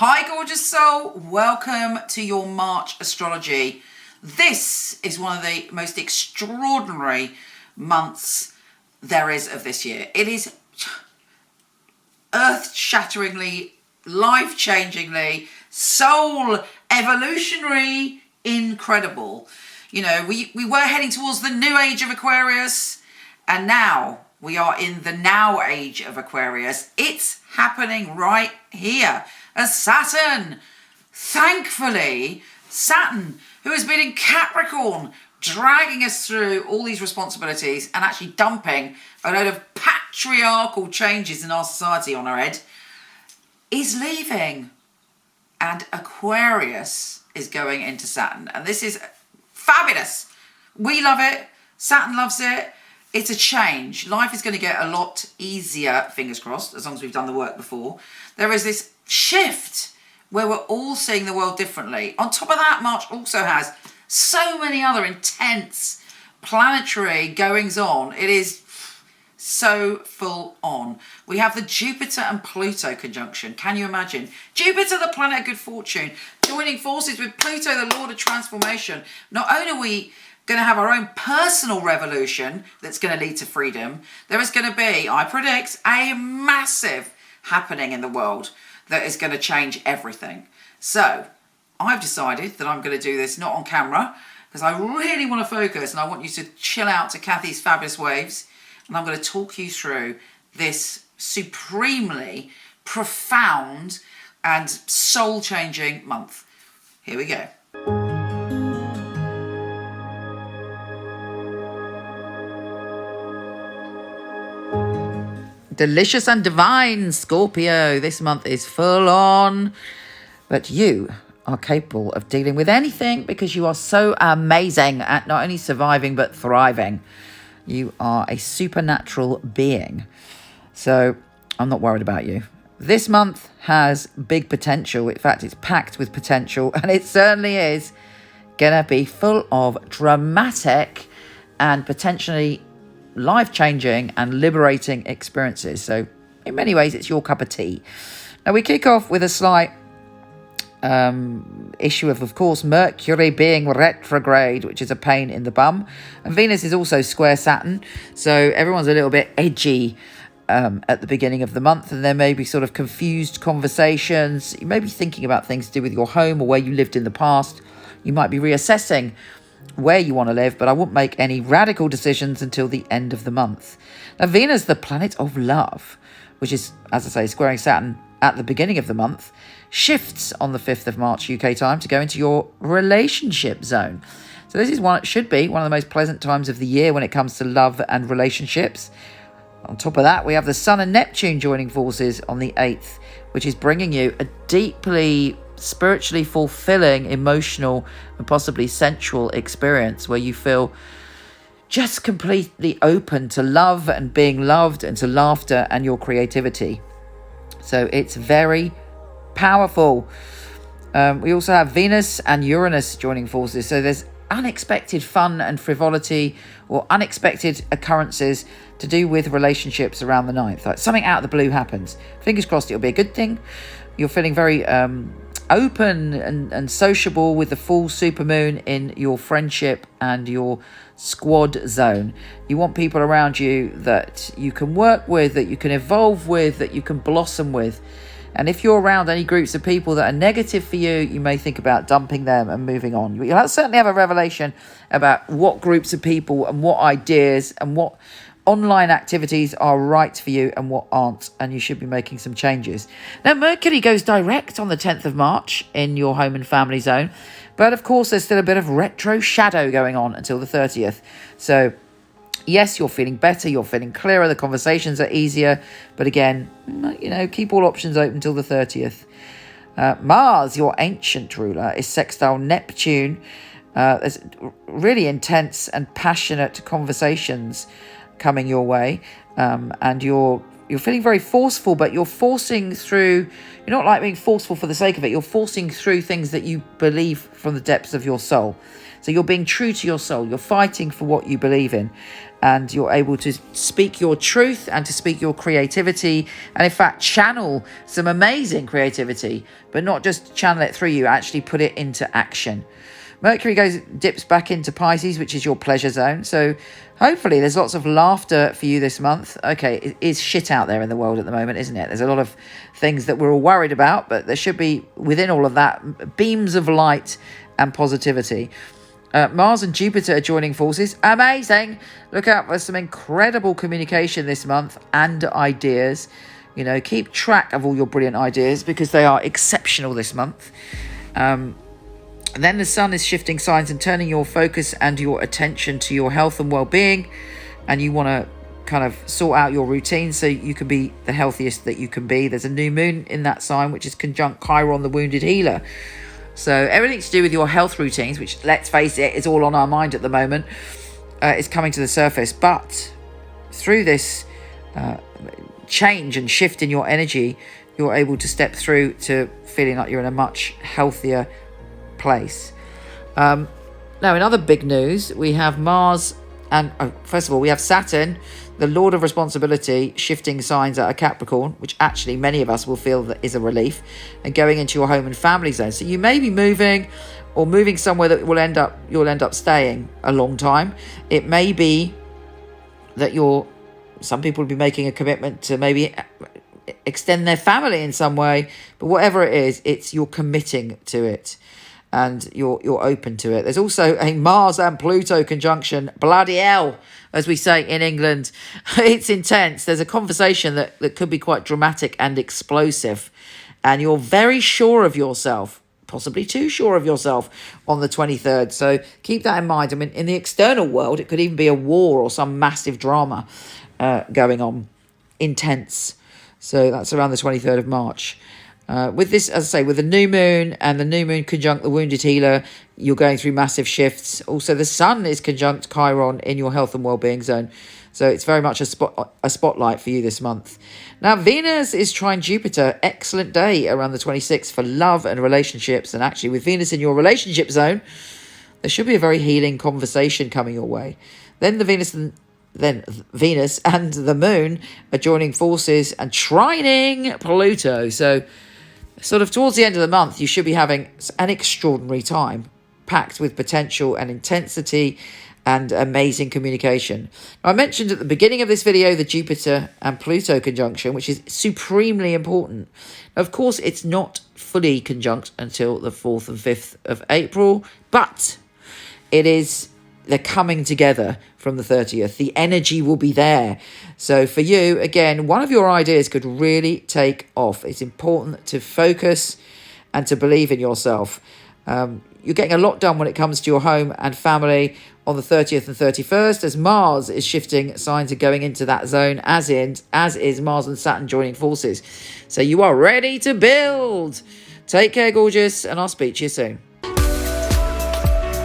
Hi, gorgeous soul. Welcome to your March astrology. This is one of the most extraordinary months there is of this year. It is earth-shatteringly, life-changingly, soul evolutionary, incredible. You know, we were heading towards the new age of Aquarius, and now we are in the now age of Aquarius. It's happening right here. As Saturn, thankfully, Saturn, who has been in Capricorn, dragging us through all these responsibilities and actually dumping a load of patriarchal changes in our society on our head, is leaving. And Aquarius is going into Saturn. And this is fabulous. We love it. Saturn loves it. It's a change. Life is going to get a lot easier, fingers crossed, as long as we've done the work before. There is this shift where we're all seeing the world differently. On top of that, March also has so many other intense planetary goings on. It is so full on. We have the Jupiter and Pluto conjunction. Can you imagine? Jupiter, the planet of good fortune, joining forces with Pluto, the lord of transformation. Not only are we going to have our own personal revolution that's going to lead to freedom, there is going to be, I predict, a massive happening in the world that is going to change everything. So I've decided that I'm going to do this not on camera because I really want to focus and I want you to chill out to Kathy's fabulous waves, and I'm going to talk you through this supremely profound and soul-changing month. Here we go. Delicious and divine Scorpio. This month is full on, but you are capable of dealing with anything because you are so amazing at not only surviving but thriving. You are a supernatural being. So I'm not worried about you. This month has big potential. In fact, it's packed with potential, and it certainly is going to be full of dramatic and potentially life-changing and liberating experiences. So in many ways, it's your cup of tea. Now, we kick off with a slight issue of course, Mercury being retrograde, which is a pain in the bum. And Venus is also square Saturn. So everyone's a little bit edgy at the beginning of the month. And there may be sort of confused conversations. You may be thinking about things to do with your home or where you lived in the past. You might be reassessing where you want to live, but I won't make any radical decisions until the end of the month. Now, Venus, the planet of love, which is, as I say, squaring Saturn at the beginning of the month, shifts on the 5th of March UK time to go into your relationship zone. So this is should be one of the most pleasant times of the year when it comes to love and relationships. On top of that, we have the Sun and Neptune joining forces on the 8th, which is bringing you a deeply spiritually fulfilling, emotional and possibly sensual experience where you feel just completely open to love and being loved and to laughter and your creativity. So it's very powerful. We also have Venus and Uranus joining forces. So there's unexpected fun and frivolity or unexpected occurrences to do with relationships around the 9th. Like something out of the blue happens. Fingers crossed it'll be a good thing. You're feeling very open and sociable with the full supermoon in your friendship and your squad zone. You want people around you that you can work with, that you can evolve with, that you can blossom with. And if you're around any groups of people that are negative for you, you may think about dumping them and moving on. You'll certainly have a revelation about what groups of people and what ideas and what online activities are right for you and what aren't, and you should be making some changes. Now, Mercury goes direct on the 10th of March in your home and family zone, but of course there's still a bit of retro shadow going on until the 30th. So yes, you're feeling better, you're feeling clearer, the conversations are easier, but again, keep all options open until the 30th. Mars, your ancient ruler, is sextile Neptune. There's really intense and passionate conversations coming your way, and you're you're feeling very forceful, but you're forcing through. You're not like being forceful for the sake of it. You're forcing through things that you believe from the depths of your soul. So you're being true to your soul. You're fighting for what you believe in, and you're able to speak your truth and to speak your creativity, and in fact channel some amazing creativity, but not just channel it through you, actually put it into action. Mercury dips back into Pisces, which is your pleasure zone. So hopefully there's lots of laughter for you this month. Okay, it is shit out there in the world at the moment, isn't it? There's a lot of things that we're all worried about, but there should be, within all of that, beams of light and positivity. Mars and Jupiter are joining forces. Amazing. Look out for some incredible communication this month and ideas. You know, keep track of all your brilliant ideas because they are exceptional this month. And then the sun is shifting signs and turning your focus and your attention to your health and well-being, and you want to kind of sort out your routine so you can be the healthiest that you can be. There's a new moon in that sign, which is conjunct Chiron, the wounded healer. So everything to do with your health routines, which, let's face it, is all on our mind at the moment, is coming to the surface. But through this change and shift in your energy, you're able to step through to feeling like you're in a much healthier place. Now, in other big news, we have Mars and first of all we have Saturn, the Lord of Responsibility, shifting signs out of Capricorn, which actually many of us will feel that is a relief, and going into your home and family zone. So you may be moving somewhere that you'll end up staying a long time. It may be that some people will be making a commitment to maybe extend their family in some way, but whatever it is, you're committing to it. And you're open to it. There's also a Mars and Pluto conjunction. Bloody hell, as we say in England. It's intense. There's a conversation that could be quite dramatic and explosive. And you're very sure of yourself, possibly too sure of yourself, on the 23rd. So keep that in mind. I mean, in the external world, it could even be a war or some massive drama going on. Intense. So that's around the 23rd of March. With this, as I say, with the new moon and the new moon conjunct the wounded healer, you're going through massive shifts. Also, the sun is conjunct Chiron in your health and well-being zone. So it's very much a spotlight for you this month. Now, Venus is trine Jupiter. Excellent day around the 26th for love and relationships. And actually, with Venus in your relationship zone, there should be a very healing conversation coming your way. Then Venus and the moon are joining forces and trining Pluto. So sort of towards the end of the month, you should be having an extraordinary time, packed with potential and intensity and amazing communication. Now, I mentioned at the beginning of this video the Jupiter and Pluto conjunction, which is supremely important. Now, of course, it's not fully conjunct until the 4th and 5th of April, but they're coming together from the 30th. The energy will be there. So for you, again, one of your ideas could really take off. It's important to focus and to believe in yourself. You're getting a lot done when it comes to your home and family on the 30th and 31st, as Mars is shifting signs and going into that zone, as is Mars and Saturn joining forces. So you are ready to build. Take care, gorgeous, and I'll speak to you soon.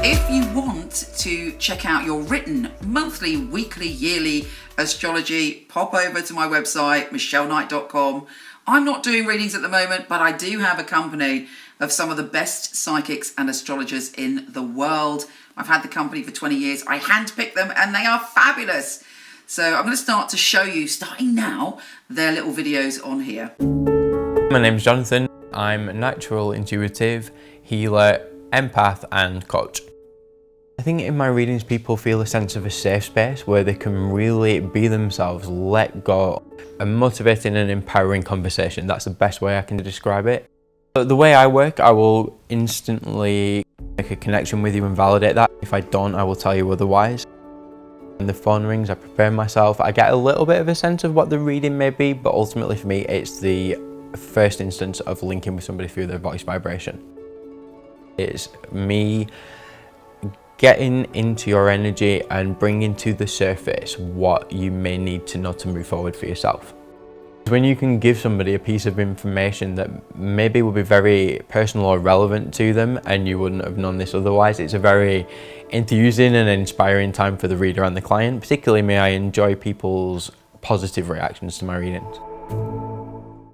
If you want to check out your written monthly, weekly, yearly astrology, pop over to my website, micheleknight.com. I'm not doing readings at the moment, but I do have a company of some of the best psychics and astrologers in the world. I've had the company for 20 years. I handpick them and they are fabulous. So I'm going to start to show you, starting now, their little videos on here. My name's Jonathan. I'm a natural intuitive, healer, empath and coach. I think in my readings people feel a sense of a safe space where they can really be themselves, let go. A motivating and empowering conversation, that's the best way I can describe it. But the way I work, I will instantly make a connection with you and validate that. If I don't, I will tell you otherwise. When the phone rings, I prepare myself. I get a little bit of a sense of what the reading may be, but ultimately for me, it's the first instance of linking with somebody through their voice vibration. It's me getting into your energy and bringing to the surface what you may need to know to move forward for yourself. When you can give somebody a piece of information that maybe will be very personal or relevant to them and you wouldn't have known this otherwise, it's a very enthusing and inspiring time for the reader and the client. Particularly me, I enjoy people's positive reactions to my readings.